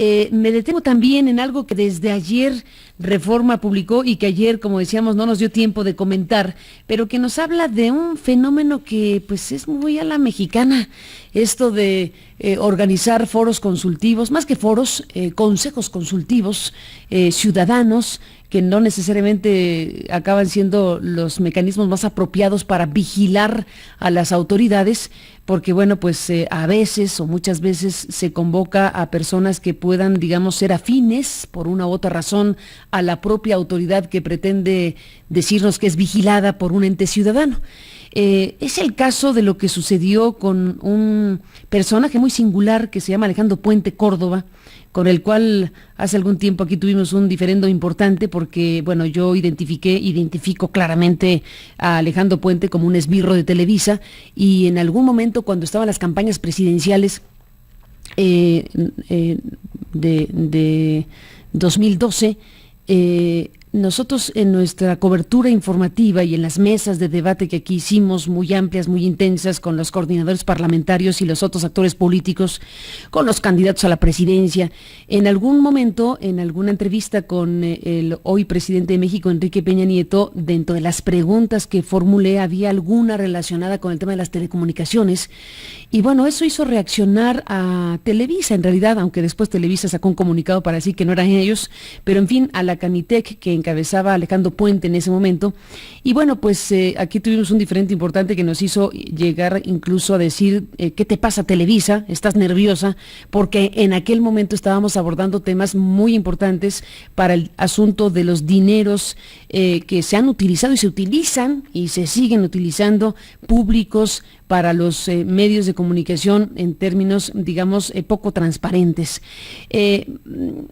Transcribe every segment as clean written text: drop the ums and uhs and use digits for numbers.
Me detengo también en algo que desde ayer Reforma publicó y que ayer, como decíamos, no nos dio tiempo de comentar, pero que nos habla de un fenómeno que pues es muy a la mexicana, esto de organizar foros consultivos, más que foros, consejos consultivos ciudadanos, que no necesariamente acaban siendo los mecanismos más apropiados para vigilar a las autoridades, porque bueno, pues a veces o muchas veces se convoca a personas que puedan, digamos, ser afines por una u otra razón a la propia autoridad que pretende decirnos que es vigilada por un ente ciudadano. Es el caso de lo que sucedió con un personaje muy singular que se llama Alejandro Puente Córdoba, con el cual hace algún tiempo aquí tuvimos un diferendo importante porque, bueno, yo identifico claramente a Alejandro Puente como un esbirro de Televisa, y en algún momento cuando estaban las campañas presidenciales de 2012, nosotros en nuestra cobertura informativa y en las mesas de debate que aquí hicimos, muy amplias, muy intensas, con los coordinadores parlamentarios y los otros actores políticos, con los candidatos a la presidencia, en algún momento, en alguna entrevista con el hoy presidente de México, Enrique Peña Nieto, dentro de las preguntas que formulé, había alguna relacionada con el tema de las telecomunicaciones, y bueno, eso hizo reaccionar a Televisa, en realidad, aunque después Televisa sacó un comunicado para decir que no eran ellos, pero en fin, a la Canitec, que encabezaba Alejandro Puente en ese momento. Y bueno, pues aquí tuvimos un diferente importante que nos hizo llegar incluso a decir, ¿qué te pasa, Televisa? ¿Estás nerviosa? Porque en aquel momento estábamos abordando temas muy importantes para el asunto de los dineros que se han utilizado y se utilizan y se siguen utilizando públicos para los medios de comunicación en términos, digamos, poco transparentes.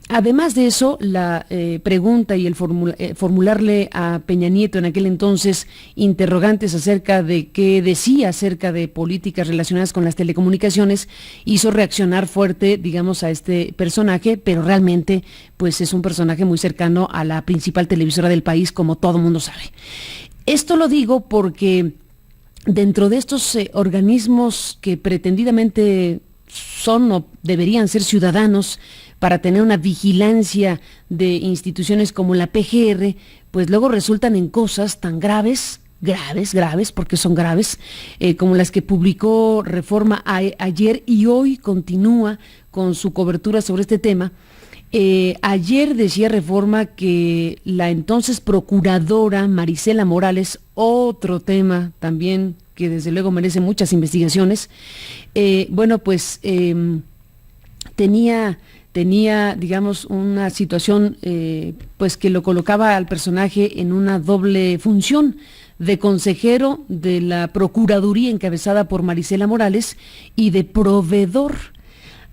Además de eso, la pregunta y el formularle a Peña Nieto en aquel entonces interrogantes acerca de qué decía acerca de políticas relacionadas con las telecomunicaciones hizo reaccionar fuerte, digamos, a este personaje, pero realmente pues es un personaje muy cercano a la principal televisora del país, como todo mundo sabe. Esto lo digo porque dentro de estos organismos que pretendidamente son o deberían ser ciudadanos para tener una vigilancia de instituciones como la PGR, pues luego resultan en cosas tan graves, porque son graves, como las que publicó Reforma ayer y hoy continúa con su cobertura sobre este tema. Ayer decía Reforma que la entonces procuradora Marisela Morales, otro tema también que desde luego merece muchas investigaciones, tenía, digamos, una situación pues que lo colocaba al personaje en una doble función de consejero de la Procuraduría encabezada por Marisela Morales y de proveedor.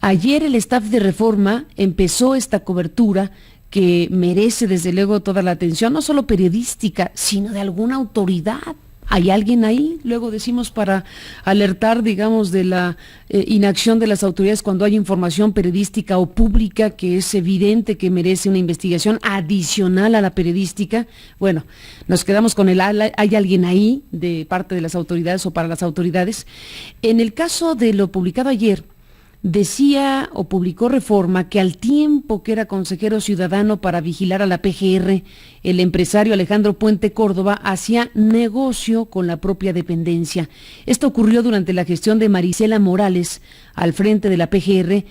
Ayer el staff de Reforma empezó esta cobertura que merece desde luego toda la atención, no solo periodística, sino de alguna autoridad. ¿Hay alguien ahí? Luego decimos para alertar, digamos, de la inacción de las autoridades cuando hay información periodística o pública que es evidente que merece una investigación adicional a la periodística. Bueno, nos quedamos con ¿hay alguien ahí de parte de las autoridades o para las autoridades? En el caso de lo publicado ayer, decía o publicó Reforma que al tiempo que era consejero ciudadano para vigilar a la PGR, el empresario Alejandro Puente Córdoba hacía negocio con la propia dependencia. Esto ocurrió durante la gestión de Marisela Morales al frente de la PGR,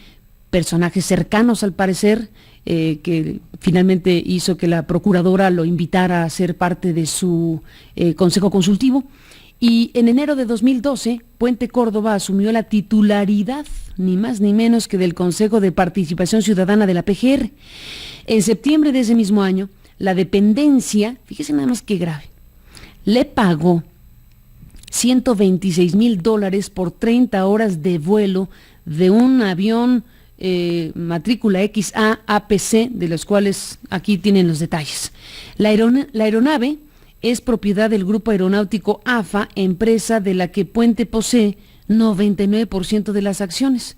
personajes cercanos al parecer, que finalmente hizo que la procuradora lo invitara a ser parte de su consejo consultivo. Y en enero de 2012, Puente Córdoba asumió la titularidad, ni más ni menos que del Consejo de Participación Ciudadana de la PGR. En septiembre de ese mismo año, la dependencia, fíjese nada más qué grave, le pagó $126,000 por 30 horas de vuelo de un avión matrícula XA APC, de los cuales aquí tienen los detalles. La aeronave es propiedad del Grupo Aeronáutico AFA, empresa de la que Puente posee 99% de las acciones.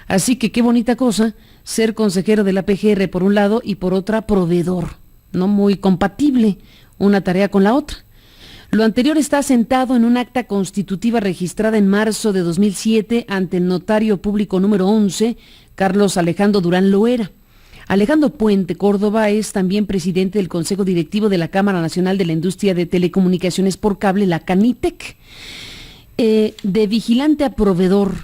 Así que qué bonita cosa ser consejero de la PGR por un lado y por otra proveedor. No muy compatible una tarea con la otra. Lo anterior está asentado en un acta constitutiva registrada en marzo de 2007 ante el notario público número 11, Carlos Alejandro Durán Loera. Alejandro Puente Córdoba es también presidente del Consejo Directivo de la Cámara Nacional de la Industria de Telecomunicaciones por Cable, la Canitec. De vigilante a proveedor,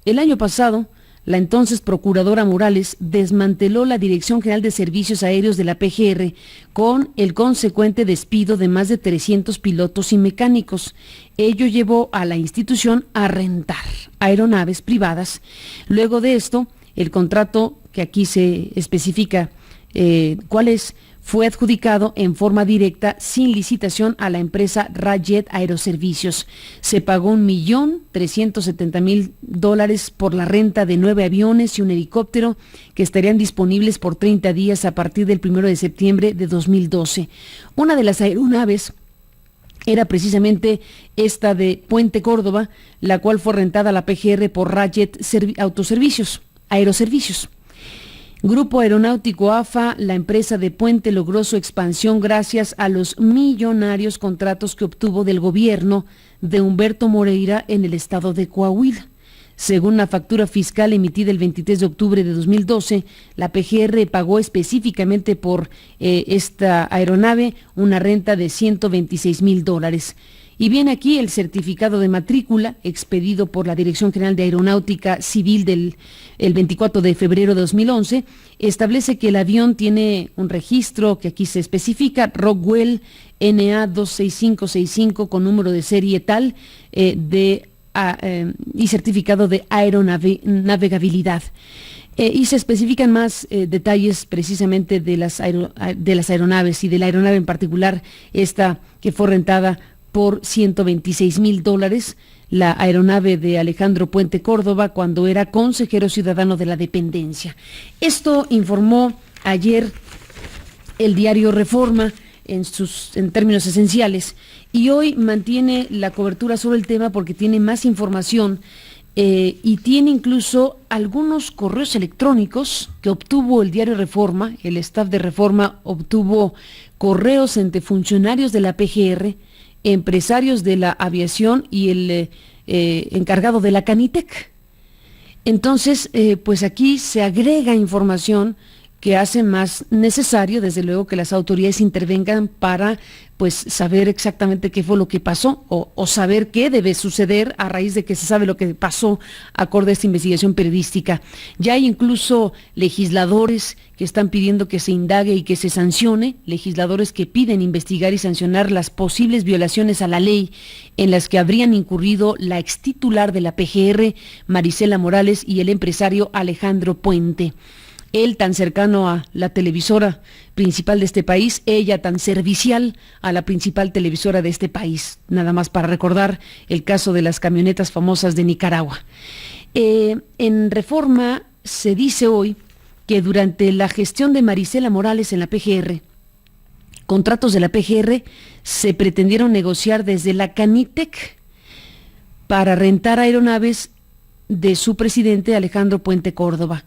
el año pasado, la entonces procuradora Morales desmanteló la Dirección General de Servicios Aéreos de la PGR con el consecuente despido de más de 300 pilotos y mecánicos. Ello llevó a la institución a rentar aeronaves privadas. Luego de esto, el contrato, que aquí se especifica cuál es, fue adjudicado en forma directa, sin licitación, a la empresa Rayet Aeroservicios. Se pagó $1.370.000 por la renta de 9 aviones y un helicóptero que estarían disponibles por 30 días a partir del 1 de septiembre de 2012. Una de las aeronaves era precisamente esta de Puente Córdoba, la cual fue rentada a la PGR por Rayet Aeroservicios. Grupo Aeronáutico AFA, la empresa de Puente, logró su expansión gracias a los millonarios contratos que obtuvo del gobierno de Humberto Moreira en el estado de Coahuila. Según la factura fiscal emitida el 23 de octubre de 2012, la PGR pagó específicamente por esta aeronave una renta de $126,000. Y viene aquí el certificado de matrícula expedido por la Dirección General de Aeronáutica Civil el 24 de febrero de 2011. Establece que el avión tiene un registro que aquí se especifica, Rockwell NA26565 con número de serie tal y certificado de aeronavegabilidad. Y se especifican más detalles precisamente de las aeronaves y de la aeronave en particular, esta que fue rentada por $126,000, la aeronave de Alejandro Puente Córdoba, cuando era consejero ciudadano de la dependencia. Esto informó ayer el diario Reforma en términos esenciales, y hoy mantiene la cobertura sobre el tema porque tiene más información y tiene incluso algunos correos electrónicos que obtuvo el diario Reforma. El staff de Reforma obtuvo correos entre funcionarios de la PGR, empresarios de la aviación y el encargado de la Canitec. Entonces, pues aquí se agrega información que hace más necesario, desde luego, que las autoridades intervengan para pues saber exactamente qué fue lo que pasó o saber qué debe suceder a raíz de que se sabe lo que pasó acorde a esta investigación periodística. Ya hay incluso legisladores que están pidiendo que se indague y que se sancione, legisladores que piden investigar y sancionar las posibles violaciones a la ley en las que habrían incurrido la extitular de la PGR, Marisela Morales, y el empresario Alejandro Puente. Él tan cercano a la televisora principal de este país, ella tan servicial a la principal televisora de este país. Nada más para recordar el caso de las camionetas famosas de Nicaragua. En Reforma se dice hoy que durante la gestión de Marisela Morales en la PGR, contratos de la PGR se pretendieron negociar desde la Canitec para rentar aeronaves de su presidente Alejandro Puente Córdoba.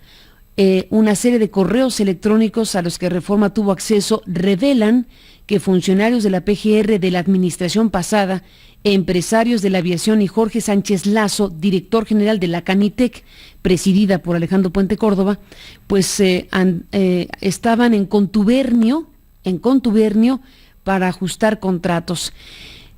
Una serie de correos electrónicos a los que Reforma tuvo acceso revelan que funcionarios de la PGR de la administración pasada, empresarios de la aviación, y Jorge Sánchez Lazo, director general de la Canitec, presidida por Alejandro Puente Córdoba, pues estaban en contubernio para ajustar contratos.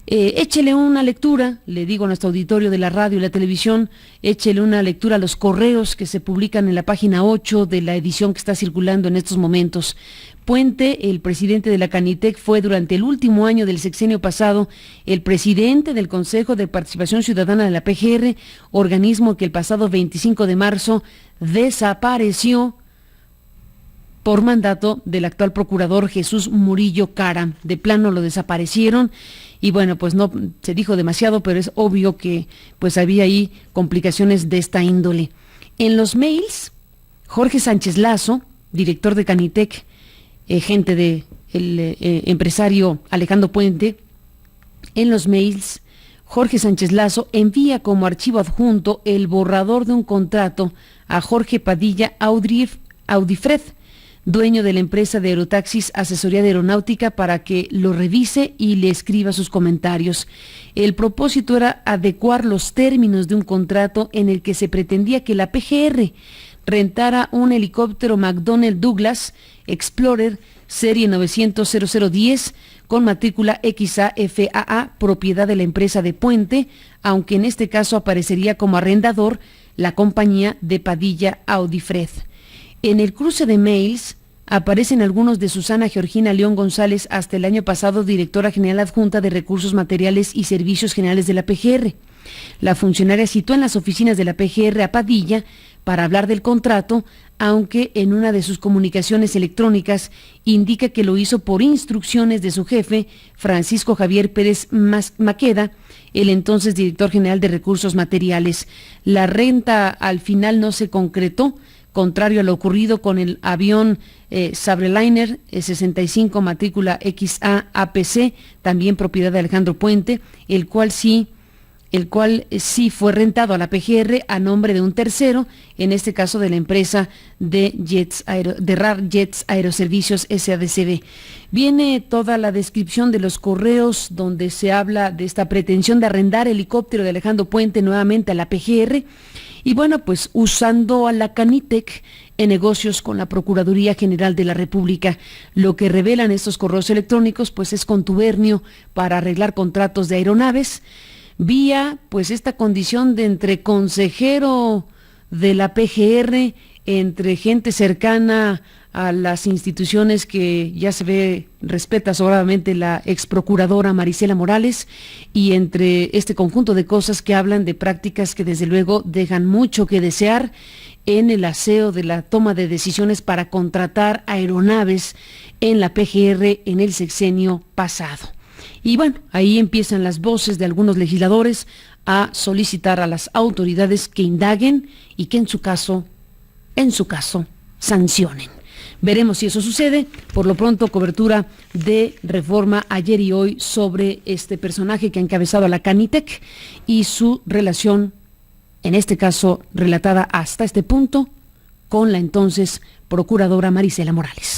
Échele una lectura, le digo a nuestro auditorio de la radio y la televisión, échele una lectura a los correos que se publican en la página 8 de la edición que está circulando en estos momentos. Puente, el presidente de la Canitec, fue durante el último año del sexenio pasado el presidente del Consejo de Participación Ciudadana de la PGR, organismo que el pasado 25 de marzo desapareció por mandato del actual procurador Jesús Murillo Caram. De plano lo desaparecieron. Y bueno, pues no se dijo demasiado, pero es obvio que pues había ahí complicaciones de esta índole. En los mails, Jorge Sánchez Lazo, director de Canitec, gente del empresario Alejandro Puente, en los mails, Jorge Sánchez Lazo envía como archivo adjunto el borrador de un contrato a Jorge Padilla Audifred, dueño de la empresa de aerotaxis Asesoría de Aeronáutica, para que lo revise y le escriba sus comentarios. El propósito era adecuar los términos de un contrato en el que se pretendía que la PGR rentara un helicóptero McDonnell Douglas Explorer serie 900-0010 con matrícula XAFAA, propiedad de la empresa de Puente, aunque en este caso aparecería como arrendador la compañía de Padilla Audifred. En el cruce de mails aparecen algunos de Susana Georgina León González, hasta el año pasado directora general adjunta de Recursos Materiales y Servicios Generales de la PGR. La funcionaria citó en las oficinas de la PGR a Padilla para hablar del contrato, aunque en una de sus comunicaciones electrónicas indica que lo hizo por instrucciones de su jefe, Francisco Javier Pérez Maqueda, el entonces director general de Recursos Materiales. La renta al final no se concretó, contrario a lo ocurrido con el avión Sabreliner 65 matrícula XAAPC, también propiedad de Alejandro Puente, el cual sí fue rentado a la PGR a nombre de un tercero, en este caso de la empresa de RAR Jets Aeroservicios SADCB. Viene toda la descripción de los correos donde se habla de esta pretensión de arrendar helicóptero de Alejandro Puente nuevamente a la PGR, y bueno, pues usando a la Canitec en negocios con la Procuraduría General de la República. Lo que revelan estos correos electrónicos pues es contubernio para arreglar contratos de aeronaves, vía pues esta condición de entre consejero de la PGR, entre gente cercana a las instituciones que ya se ve respeta sobradamente la ex procuradora Marisela Morales, y entre este conjunto de cosas que hablan de prácticas que desde luego dejan mucho que desear en el aseo de la toma de decisiones para contratar aeronaves en la PGR en el sexenio pasado. Y bueno, ahí empiezan las voces de algunos legisladores a solicitar a las autoridades que indaguen y que en su caso, sancionen. Veremos si eso sucede. Por lo pronto, cobertura de Reforma ayer y hoy sobre este personaje que ha encabezado a la Canitec y su relación, en este caso relatada hasta este punto, con la entonces procuradora Marisela Morales.